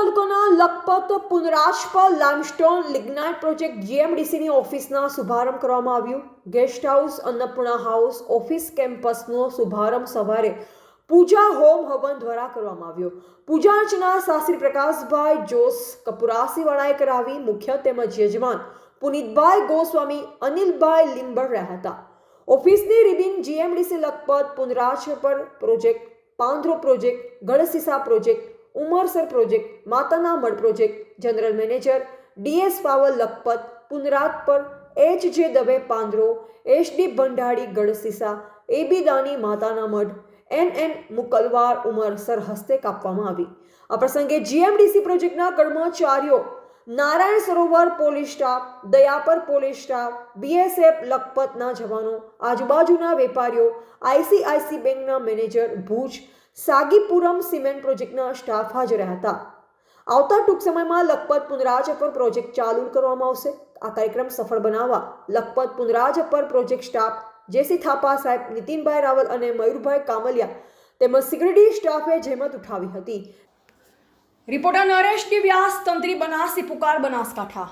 તાલુકાના Lakhpat Punrajpar limestone lignite project જીએમડીસીની ઓફિસના શુભારંભ કરવામાં આવ્યું. Guest house Annapurna house office કેમ્પસનો શુભારંભ સવારે પૂજા હોમ હવન દ્વારા કરવામાં આવ્યો. પૂજા અર્ચના શાસ્ત્રી પ્રકાશભાઈ જોશ કપુરાસીવાળાએ કરાવી. મુખ્ય તેમજ યજમાન પુનિતભાઈ ગોસ્વામી અનિલભાઈ લીંબર રહ્યા હતા. ઓફિસની ribbon GMDC Lakhpat Punrajpar project, Pandharo project, Gadhsisa project, Umarsar project, માતાના Madh project, general manager DS Paval Lakhpat Punrajpar, HJ. Dave Pandharo, SD. Bhandari Gadhsisa, AB. Dani માતાના મઢ, એન.એન. મુકલવાર ઉમરસર હસ્તે કાપવામાં આવી. આ પ્રસંગે જીએમડીસી પ્રોજેક્ટના કર્મચારીઓ, Narayan Sarovar police staff, Dayapar police staff, BSF લખપતના જવાનો, આજુબાજુના વેપારીઓ, આઈસીઆઈસી બેંકના મેનેજર, ભુજ સાગીપુરમ સિમેન્ટ પ્રોજેક્ટના સ્ટાફ હાજર રહ્યા હતા. આવતા ટૂંક સમયમાં લખપત પુનરાજપર પ્રોજેક્ટ ચાલુ કરવામાં આવશે. આ કાર્યક્રમ સફળ બનાવવા લખપત પુનરાજપર પ્રોજેક્ટ સ્ટાફ જેસી થાપા સાહેબ, નીતિનભાઈ રાવલ અને મયુરભાઈ કામલિયા તેમજ સિક્યુરિટી સ્ટાફે જહેમત ઉઠાવી હતી. રિપોર્ટર નરેશ ડી વ્યાસ, તંત્રી બનાસી પુકાર, બનાસકાંઠા.